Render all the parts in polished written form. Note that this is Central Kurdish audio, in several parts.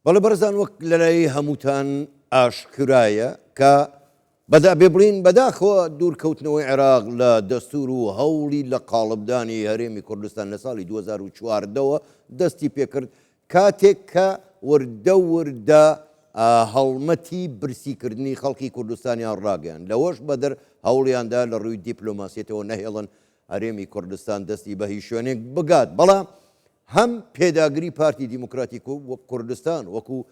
بەڵێ بەرزان وەک لەلای هەمووتان ئاشکرایە کە بەدا بێ بڵین بەداخەوە دوورکەوتنەوەی عێراق لە دەستور و هەوڵی لە قاڵبدانی هەرێمی کوردستان لە ساڵی 2014ەوە دەستی پێکرد کاتێک کە وردە وردە هەڵمەتی برسیکردنی خەڵکی کوردستانیان ڕاگەیان لەوەش بەدەر هەوڵیاندا لە ڕووی دیپلۆماسیەتەوە نەهێڵن هەرێمی کوردستان دەستی بە هیچ شوێنێک بگات بەڵام هەم پێداگری پارتی دیموکراتیک و کوردستان وەکو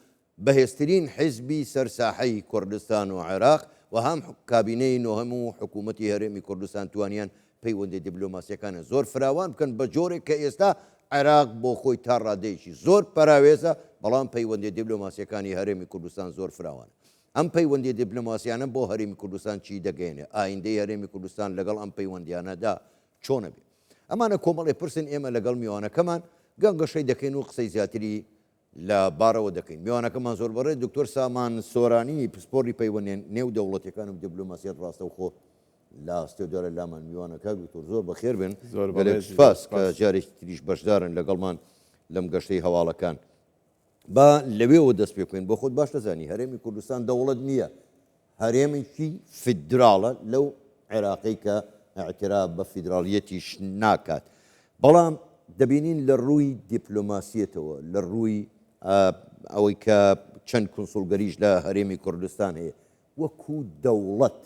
بەهێزترین حیزبی سەرساحەی کوردستان و عێراق و هەم کابینەی نۆهەم و حکوومەتی هەرێمی کوردستان توانیان پەیوەندی دیپلۆماسیەکانە زۆر فراوان بکەن بە جۆرێک کە ئێستا عێراق بۆ خۆی تا ڕادەیەکی زۆر پەراوێزە بەڵام پەیوەندی دیپلۆماسیەکانی هەرێمی کوردستان زۆر فراوانە. ئەم پەیوەندی دیپلۆماسیانە بۆ هەرێمی کوردستان چی دەگەێنێ؟ ئایندەی هەرێمی کوردستان لەگەڵ ئەم پەیوەندیانەدا چۆنە بێت؟ ئەمانە کۆمەڵی پرسن ئێمە لەگەڵ میوانەکەمان گەنگەشەی دەکەین و قسەی زیاتری لە بارەوە دەکەین. میوانەکەمان زۆر بەڕێ دکتۆر سامان سۆرانی پسپۆری پەیوەندی نێو دەوڵەتەکان و دیپلۆماسیەت ڕاستە و خۆ لە ستێدۆرە لامان میوانەکە دکتۆر زۆر بەخێر بن سپاس کە جارێکی تریش بەشدارن لەگەڵمان لەم گەشتەی هەواڵەکان. با لەوێەوە دەست پێ بکەین بۆ خۆت باش دەزانی هەرێمی کوردستان دەوڵەت نییە، هەرێمێکی فیدراڵە لەو عێراقی کە اعتراف بە فیدراڵیەتیش ناکات. بەڵام دەبینین لە ڕووی دیپلۆماسیەتەوە لە ڕووی ئەوەی کە چەند کنسوڵگەریش لە هەرێمی کوردستان هەیە وەکو دەوڵەت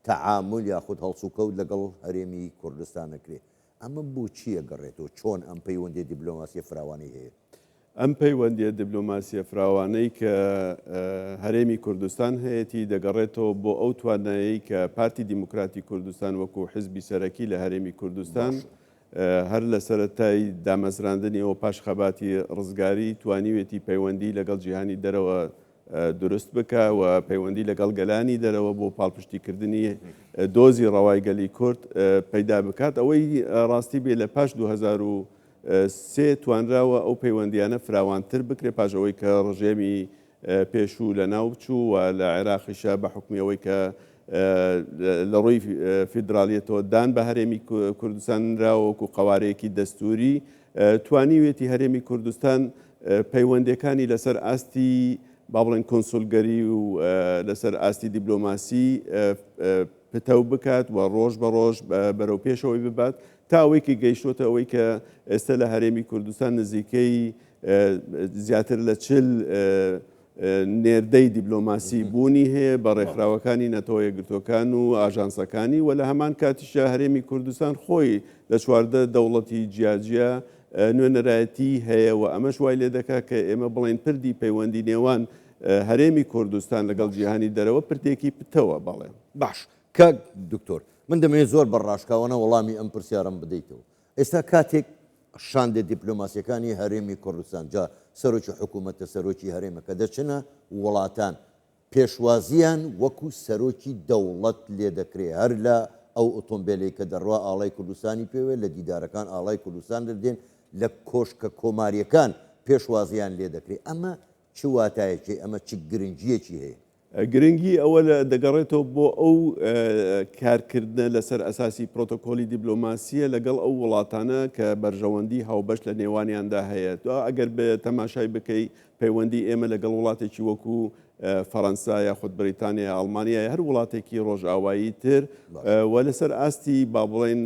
تەعامل یاخود هەڵسوکەوت لەگەڵ هەرێمی کوردستان نەکرێت. ئەمە بۆچیە گەڕێتەوە؟ چۆن ئەم پەیوەندی دیپلۆماسیە فراوانەی هەیە؟ ئەم پەیوەندیە دیپلۆماسیە فراوانەی کە هەرێمی کوردستان هەیەی دەگەڕێتەوە بۆ ئەو توانایی کە پارتی دیموکراتی کوردستان وەکو حزبی سەرەکی لە هەرێمی کوردستان هەر لە سەرەتای دامەزراندنی ئەوە پاش خەباتی ڕزگاری توانیوێتی پەیوەندی لەگەڵ جیهانی دەرەوە دروست بکە و پەیوەندی لەگەڵ گەلانی دەرەوە بۆ پاڵپشتیکردنی دۆزی ڕەوای گەلی کورد پەیدا بکات. ئەوەی ڕاستی بێ لە پاش 2003 توانراوە ئەو پەیوەندیانە فراوانتر بکرێت پاش ئەوەی کە ڕژێمی پێشوو لە ناو بچوو و لە عێراقیشە بە حکمی ئەوەی کە لە ڕووی فیدراڵیەتەوە دان بە هەرێمی کوردستان راوەکو قوارەیەکی دەستوری توانیوێتی هەرێمی کوردستان پەیوەندەکانی لەسەر ئاستی با بڵێن کۆنسولگەری و لەسەر ئاستی دیپلۆماسی پتەو بکات و ڕۆژ بە ڕۆژ بەرەو پێشەوەی ببات تا ئەوەیکی گەیشتۆتە ئەوەی کە ئێستا لە هەرێمی کوردستان نزیکەی زیاتر لە 40 نێردەی دیپلۆماسی بوونی هەیە بە ڕێکخراوەکانی نەتەوە یەکگرتوەکان و ئاژانسەکانی و لە هەمان کاتیشە هەرێمی کوردستان خۆی لە چواردە دەوڵەتی جیاجیا نوێنەرایەتی هەیە و ئەمەش وای لێ دەکات کە ئێمە بڵێن پردی پەیوەندی نێوان هەرێمی کوردستان لەگەڵ جیهانی دەرەوە پردێکی پتەوە بەڵێ. باش کە دکتۆر من دەمێت زۆر بەڕاشکاوانە وەڵامی ئەم پرسیارم بدەیتەوە. ئێستا کاتێک شاندە دیپلۆماسیەکانی هەرێمی کوردستان جا سەرۆکی حکوومەتە سەرۆکی هەرێمەکە دەچنە وڵاتان پێشوازیان وەکو سەرۆکی دەوڵەت لێ دەکرێت هەر لە ئەو ئۆتۆمبیلەی کە دەڕوا ئاڵای کوردستانی پێوێ لە دیدارەکان ئاڵای کوردستان دەردێن لە کۆشکە کۆماریەکان پێشوازیان لێ دەکرێت. ئەمە چ واتایەکی ئەمە چ گرنگیەکی هەیە؟ گرنگی ئەوە دەگەڕێتەوە بۆ ئەو کارکردنە لەسەر ئەساسی پرۆتۆکۆلی دیپلۆماسیە لەگەڵ ئەو وڵاتانە کە بەرژەوەندی هاوبەش لە نێوانیاندا هەیە. ئەگەر بە تەماشای بکەی پەیوەندی ئێمە لەگەڵ وڵاتێکی وەکو فەڕەنسا یاخود بریتانیا ئەڵمانیا هەر وڵاتێکی ڕۆژئاوایی تر و لەسەر ئاستی با بڵێن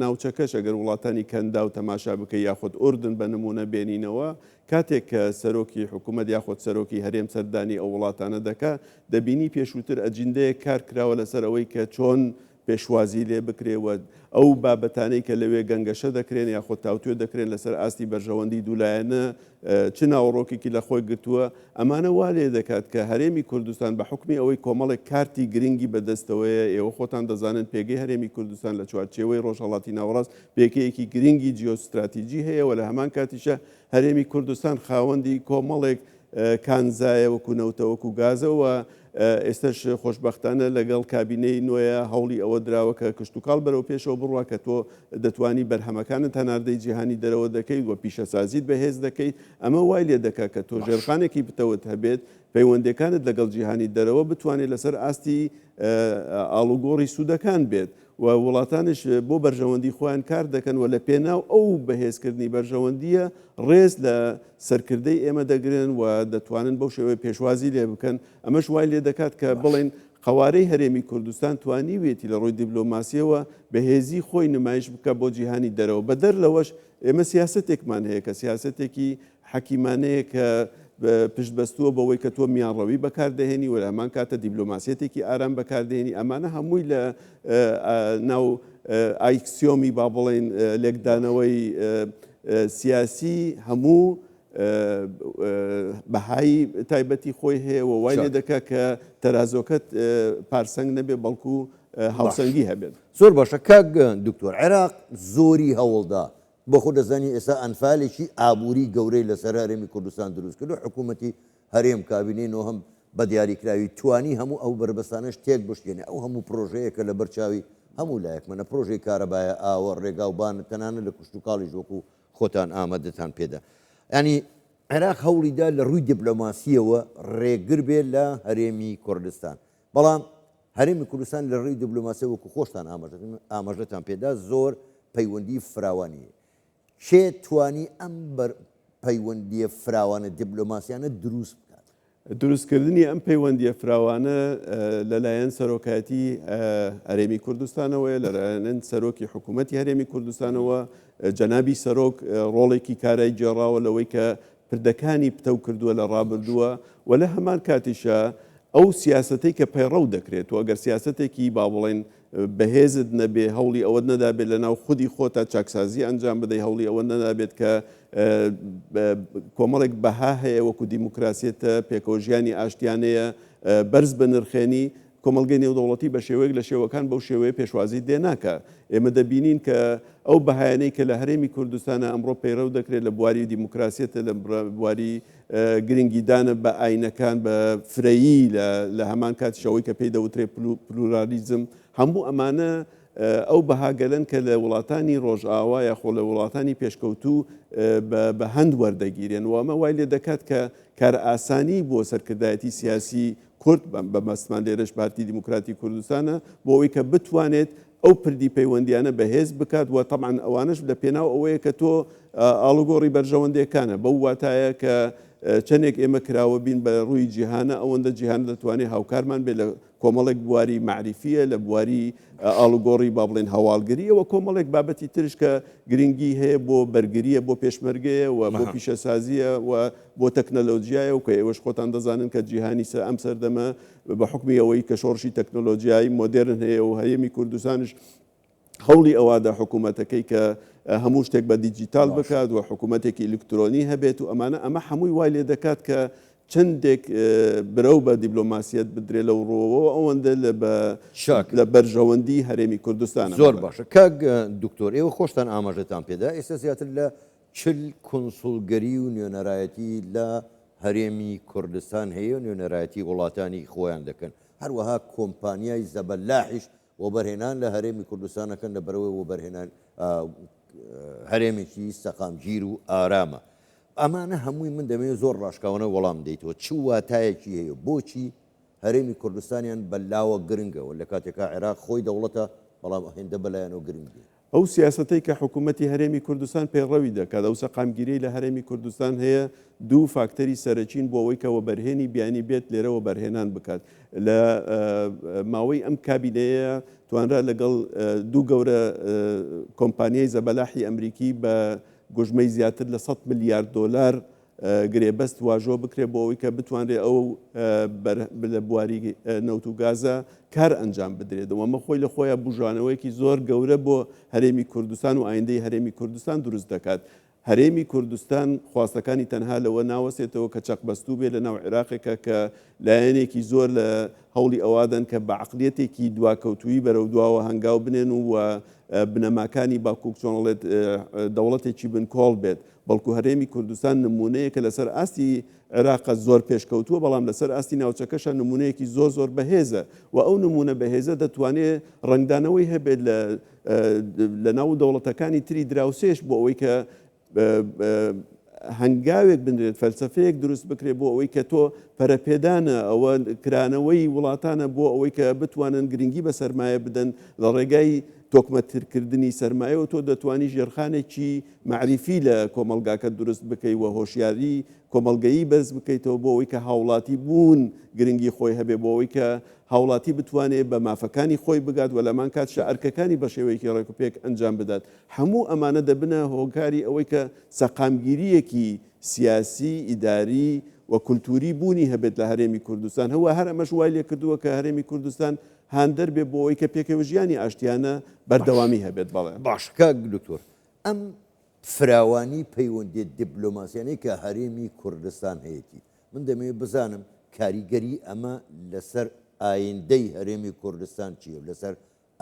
ناوچەکەش ئەگەر وڵاتانی کەندا و تەماشا بکەی یاخود ئوردن بە نمونە بێنینەوە کاتێک کە سەرۆکی حکوومەت یاخود سەرۆکی هەرێم سەردانی ئەو وڵاتانە دەکا دەبینی پێشووتر ئەجندەیە کار کراوە لەسەر ئەوەی کە چۆن پێشوازی لێ بکرێوە ئەو بابەتانەی کە لەوێ گەنگەشە دەکرێن یاخود تاوتوێ دەکرێن لەسەر ئاستی بەرژەوەندی دوولایەنە چ ناوەڕۆکێکی لە خۆی گرتووە. ئەمانە وا لێ دەکات کە هەرێمی کوردستان بە حکمی ئەوەی کۆمەڵێک کارتی گرنگی بەدەستەوەیە ئێوە خۆتان دەزانن پێگەی هەرێمی کوردستان لە چوارچێوەی ڕۆژهەڵاتی ناوەڕاست پێکەیەکی گرنگی جیۆستراتیجی هەیە و لە هەمان کاتیشە هەرێمی کوردستان خاوەندی کۆمەڵێک کانزایە وەکو نەوتە وەکو گازەوە ئێستش خۆشببختانە لەگەڵ کابینەی نوێە هەوڵی ئەوە دراوە کە کشتتوکاڵ بەرەو پێشەوە بڕوا کە تۆ دەتوانی بەرهەمەکانت هەناردەی جیهانی دەرەوە دەکەیت و پیشەسازیت بەهێز دەکەیت. ئەمە وای لێ دەکات کە تۆ ژێرخانێکی بتەوت هەبێت پەیوەندەکانت لەگەڵ جیهانی دەرەوە بتوانێت لەسەر ئاستی ئاڵوگۆڕی سوودەکان بێت و وڵاتانش بۆ بەرژەوەندی خۆیان کار دەکەن و لە پێناو ئەو بەهێزکردنی بەرژەوەندیە ڕێز لە سەرکردەی ئێمە دەگرن و دەتوانن بەو شێوەیە پێشوازی لێ بکەن. ئەمەش وای لێ دەکات کە بڵێن قوارەی هەرێمی کوردستان توانیوێتی لە ڕووی دیبلۆماسیەوە بەهێزی خۆی نمایش بکە بۆ جیهانی دەرەوە. بەدەر لەوەش ئێمە سیاسەتێکمان هەیە کە سیاسەتێکی حەکیمانەیە کە پشت بەستووە بەوەی کە تۆ میانڕەوی بەکاردەهێنی و لە هەمان کاتە دیبلۆماسیەتێکی ئارام بەکاردێنی. ئەمانە هەمووی لە ناو ئایکسیۆمی با بڵێن لێکدانەوەی سیاسی هەموو بەهای تایبەتی خۆی هەیە و وای لێ دەکات کە تەرازۆکەت پارسەنگ نەبێ بەڵکو هاوسەنگی هەبێت. زۆر باشە کاک دکتۆر، عێراق زۆری هەوڵدا بۆ خۆ دەزانی ئێستا ئەنفالێکی ئابووری گەورەی لەسەر هەرێمی کوردستان دروست کرد و حکوومەتی هەرێم کابینەوە هەم بە دیاریکراوی توانی هەموو ئەو بربەستانش تێک بشکێنێ. ئەو هەموو پرۆژەیەکە لە بەرچاوی هەموو لایەکمەنە پرۆژەی کارەبایە ئاوە ڕێگا و بان تەنانە لە کوشت و کاڵی وەکو خۆتان ئامادەتان پێدا. ینی عێراق هەوڵیدا لە ڕووی دیبلۆماسیەوە ڕێگر بێت لە هەرێمی کوردستان، بەڵام هەرێمی کوردستان لە ڕووی دیبلۆماسیە وەکو خۆشتان ئاماژەتان پێدا زۆر پەیوەندی فراوانیە. شێ توانی ئەم پەیوەندیە فراوانە دیبلۆماسیانە دروست بکات؟ دروستکردنی ئەم پەیوەندیە فراوانە لەلایەن سەرۆکایەتی هەرێمی کوردستانەوەیە، لەلایەن سەرۆکی حکوومەتی هەرێمی کوردستانەوە. جەنابی سەرۆک ڕۆڵێکی کارای جێڕاوە لەوەی کە پردەکانی پتە و کردووە لە ڕابردووە و لە هەمان کاتیشە ئەو سیاسەتەی کە پەیڕەو دەکرێت و ئەگەر سیاسەتێکی با بڵێن بەهێزت نەبێ هەوڵی ئەوە نەدابێت لە ناو خودی خۆتا چاکسازی ئەنجام بدەی، هەوڵی ئەوە نەدابێت کە کۆمەڵێک بەها هەیە وەکو دیموکراسیەتە پێکەوە ژیانی ئاشتیانەیە بەرز بنرخێنی کۆمەلگەی نێودەوڵەتی بە شێوەیەک لە شێوەکان بەو شێوەیە پێشوازی دێناکە. ئێمە دەبینین کە ئەو بەهایانەی کە لە هەرێمی کوردستانە ئەمڕۆ پەیڕەو دەکرێت لە بواری دیموکراسیەتە، لە بواری گرنگیدانە بە ئاینەکان بە فرەیی لە هەمان کاتیشەوەی کە پێی دەوترێت پلورالیزم، هەموو ئەمانە ئەو بەهاگەلەن کە لە وڵاتانی ڕۆژئاوا یاخۆ لە وڵاتانی پێشکەوتوو بە هەند وەردەگیرێن و ئەمە وای لێ دەکات کە کار ئاسانی بۆ سەرکردایەتی سیاسی کورد بە مەسمان لێرەش پارتی دیموکراتی کوردستانە بۆ ئەوەی کە بتوانێت ئەو پردی پەیوەندیانە بەهێز بکات و تەبعاً ئەوانش لە پێناو ئەوەیە کە تۆ ئاڵوگۆڕی بەرژەوەندەکانە بەو واتایە کە چەندێک ئێمە کراوە بین بە ڕووی جیهانە ئەوەندە جیهان دەتوانێت هاوکارمان بێت لە کۆمەڵێک بواری معریفیە، لە بواری ئاڵوگۆڕی با بڵێن هەواڵگریەوە کۆمەڵێک بابەتی ترش کە گرنگی هەیە بۆ بەرگریە، بۆ پێشمەرگەیە و بۆ پیشەسازیە و بۆ تەکنەلۆجیایە و کە ئێوەش خۆتان دەزانن کە جیهانی ئەم سەردەمە بە حکمی ئەوەی کە شۆڕشی تەکنۆلۆژیایی مۆدێرن هەیە و هەرێمی کوردستانش هەوڵی ئەوادا حکوومەتەکەی کە هەموو شتێک بە دیجیتال بکات و حکوومەتێکی ئیلکترۆنی هەبێت و ئەمە هەمووی وای لێ دەکات کە چندێک برەو بە دیبلۆماسیەت بدرێت لەو ڕۆوەوە ئەوەندە لە بەرژەوەندی هەرێمی کوردستان. زۆر باشە کاک دکتۆر، ئێوە خۆشتان ئاماژەتان پێدا ئێستا زیاتر لە 40 کۆنسوڵگەری و نوێنەرایەتی لە هەرێمی کوردستان هەیە و نوێنەرایەتی وڵاتانی خۆیان دەکەن، هەروەها کۆمپانیای زەبەلاحیش وەبەرهێنان لە هەرێمی کوردستانەکەن لە بەرەوەی وەبەرهێنان هەرێمێکی سەقامگیر و ئارامە. ئەمانە هەمووی من دەمەوێت زۆر ڕاشکاوانە وەڵام دەیتەوە چ واتایەکی هەیە بۆچی هەرێمی کوردستانیان بەلاوە گرنگەوە لە کاتێکا عێراق خۆی دەوڵەتە بەڵام هێندە بەلایەنەوە گرنگی. ئەو سیاسەتەی کە حکوومەتی هەرێمی کوردستان پێڕەوی دەکات ئەو سەقامگیرەی لە هەرێمی کوردستان هەیە دوو فاکتەری سەرەکین بۆ ئەوەی کە وەبەرهێنی بیانی بێت لێرەوە بەرهێنان بکات. لە ماوەی ئەم کابینەیە توانرا لەگەڵ دوو گەورە کۆمپانیای زەبەلاحی ئەمریکی بە گۆژمەی زیاتر لە 100 ملیارد دۆلار گرێبەست واژۆ بکرێت بۆ ئەوەی کە بتوانرێت ئەو لە بواری نەوت و گازە کار ئەنجام بدرێت. ئەمە خۆی لە خۆیان بژانەوەیەکی زۆر گەورە بۆ هەرێمی کوردستان و ئایندەی هەرێمی کوردستان دروست دەکات. هەرێمی کوردستان خواستەکانی تەنها لەوە ناوەسێتەوە کە چەقبەستوو بێت لە ناو عێراقێکە کە لایەنێکی زۆر لە هەوڵی ئەوادەن کە بە عەقلیەتێکی دواکەوتووی بەرەو دواوە هەنگاو بنێن و بنەماکانی باکووک چۆنڵێت دەوڵەتێکی بنکۆڵ بێت. بەڵکو هەرێمی کوردستان نمونەیە کە لەسەر ئاستی عێراق زۆر پێشکەوتووە بەڵام لەسەر ئاستی ناوچەکەشە نمونەیەکی زۆر بەهێزە و ئەو نمونە بەهێزە دەتوانێت ڕنگدانەوەی هەبێت لە ناو دەوڵەتەکانی تری دراوسێش بۆ ئەوەی کە هەنگاوێک بنرێت فەلسفەیەک دروست بکرێت بۆ ئەوەی کە تۆ پەرەپێدانە ئەوە کرانەوەی وڵاتانە بۆ ئەوەی کە بتوانن گرنگی بە سەرمایە بدەن لە ڕێگای تۆکمەترکردنی سەرمایە و تۆ دەتوانی ژێرخانێکی معریفی لە کۆمەلگاکە دروست بکەیت و هۆشیاری کۆمەلگەیی بەرز بکەیتەوە بۆ ئەوەی کە هاوڵاتی بوون گرنگی خۆی هەبێ بۆ ئەوەی کە هاوڵاتی بتوانێت بە مافەکانی خۆی بگات و لەمان کات شەعرکەکانی بە شێوەیەکی ڕێکوپێک ئەنجام بدات هەموو ئەمانە دەبنە هۆکاری ئەوەی کە سەقامگیریەکی سیاسی ئیداری و کولتوری بوونی هەبێت لە هەرێمی کوردستان هەوە هەر ئەمەش وای لێ کردووە کە هەرێمی کوردستان هاندەر بێ بۆ ئەوەی کە پێکەوە ژیانی ئاشتیانە بەردەوامی هەبێت بەڵێ باش کاک دکتۆر ئەم فراوانی پەیوەندی دیبلۆماسیانەی کە هەرێمی کوردستان هەیەی من دەمەوێت بزانم کاریگەری ئەمە لەسەر ئایندەی هەرێمی کوردستان چییە لەسەر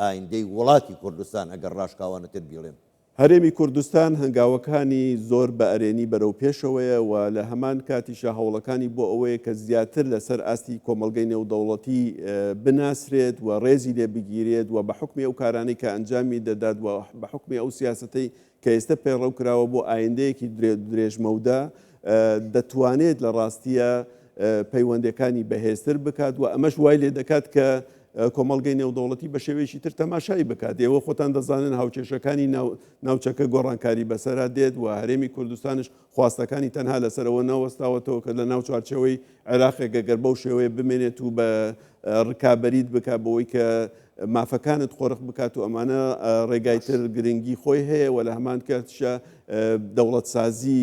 ئایندەی وڵاتی کوردستان ئەگەر ڕاشکاوانەتر بیڵێن هەرێمی کوردستان هەنگاوەکانی زۆر بە ئەرێنی بەرەو پێشەوەیە و لە هەمان کاتیشە هەوڵەکانی بۆ ئەوەیە کە زیاتر لەسەر ئاستی کۆمەلگەی نێودەوڵەتی بناسرێت و ڕێزی لێ بگیرێت و بە حکمی ئەو کارانەی کە ئەنجامی دەدات و بە حکمی ئەو سیاسەتەی کە ئێستا پێڕەو کراوە بۆ ئایندەیەکی درێژمەودا دەتوانێت لە ڕاستیە پەیوەندەکانی بەهێزتر بکات و ئەمەش وای لێ دەکات کە کۆمەلگەی نێودەوڵەتی بە شێوەیەکی تر تەماشایی بکات ئێوە خۆتان دەزانن هاوچێشەکانی ناوچەکە گۆڕانکاری بەسەرا دێت و هەرێمی کوردستانش خواستەکانی تەنها لەسەرەوە نەوەستاوەتەوە کە لە ناو چوارچەوەی عێراقێکە گەر بەو شێوەیە بمێنێت و بە ڕکابەریت بکات بەوەی کە مافەکانت خۆرق بکات و ئەمانە ڕێگایتر گرنگی خۆی هەیە و لە هەمان کاتشە دەوڵەت سازی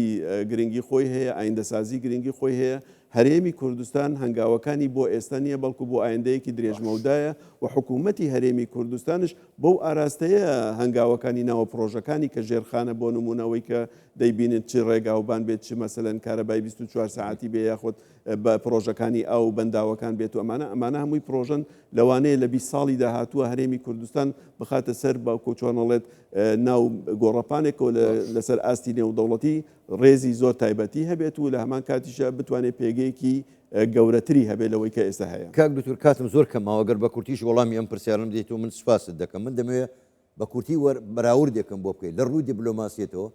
گرنگی خۆی هەیە ئایندە سازی گرنگی خۆی هەیە هەرێمی کوردستان هەنگاوەکانی بۆ ئێستا نیە بەڵکو بۆ ئایندەیەکی درێژمەودایە و حکوومەتی هەرێمی کوردستانش بەو ئاراستەیە هەنگاوەکانی ناوە پرۆژەکانی کە ژێرخانە بۆ نمونەوەی کە دەیبینێت چی ڕێگاوبان بێت چی مەسەلەن کارەبای 24 ساعتی بێ یاخۆت بە پرۆژەکانی ئەو بەنداوەکان بێت و ئەمانە هەمووی پرۆژن لەوانەیە لە 20 ساڵی داهاتووە هەرێمی کوردستان بخاتە سەر بە کۆچۆنەڵێت ناو گۆڕەپانێکەوە لەسەر ئاستی نێودەوڵەتی ڕێزی زۆر تایبەتی هەبێت و لە هەمان کاتیشە بتوانێت پێگەیەکی گەورەتری هەبێت لەوەی کە ئێستا هەیە کاک دکتۆر کاتم زۆر کەماوەگەر بە کورتیش وەڵامی ئەم پرسیارم دێت و من سوپاست دەکەم من دەمەوێت بە کورتی بەراوردێکم بۆ بکەیت لە ڕووی دیبلۆماسیەتەوە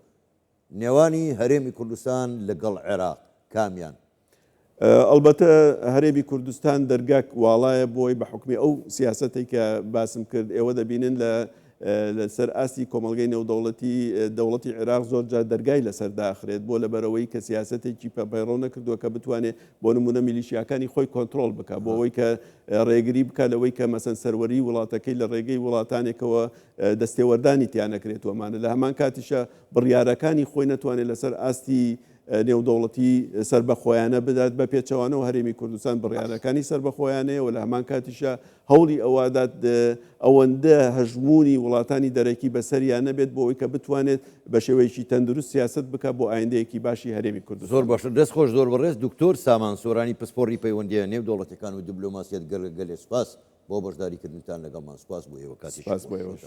نێوانی هەرێمی کوردستان لەگەڵ عێراق کامیان ئەلبەتە هەرێمی کوردستان دەرگاک واڵایە بۆی بە حکمی ئەو سیاسەتی کە باسم کرد ئێوە دەبینن لەسەر ئاستی کۆمەلگەی نێودەوڵەتی دەوڵەتی عێراق زۆر جار دەرگای لەسەر داخرێت بۆ لەبەرەوەی کە سیاسەتێکی پەیڕۆ نەکردووە کە بتوانێت بۆ نمونە میلیشیاکانی خۆی کۆنتترۆل بکات بۆ ئەوەی کە ڕێگری بکات لەوەی کە مەسەن سەروەری وڵاتەکەی لە ڕێگەی وڵاتانێکەوە دەستێوەردانی تیان نەکرێتوەمانە لە هەمان کاتیشە بڕیارەکانی خۆی نەتوانێت لەسەر ئاستی نێودەوڵەتی سربەخۆیانە بدات بە پێچەوانەوە هەرێمی کوردستان بڕیارەکانی سربەخۆیانەیە و لە هەمان کاتیشە هەوڵی ئەوادات ئەوەندە هەژمونی وڵاتانی دەرەکی بەسەریان نەبێت بۆ ئەوەی کە بتوانێت بە شێوەیەکی تەندروست سیاست بکات بۆ ئایندەیەکی باشی هەرێمی کوردستان زۆر باشە دەست خۆش زۆر بەڕێز دکتۆر سامان سۆرانی پسپۆڕی پەیوەندیە نێودەوڵەتەکان و دیبلۆماسیەت گەلێ سوپاس بۆ بەشداریکردنتان لەگەڵمان سوپاس بۆ ئێوە کاتی سپاس بۆ ئێوەش.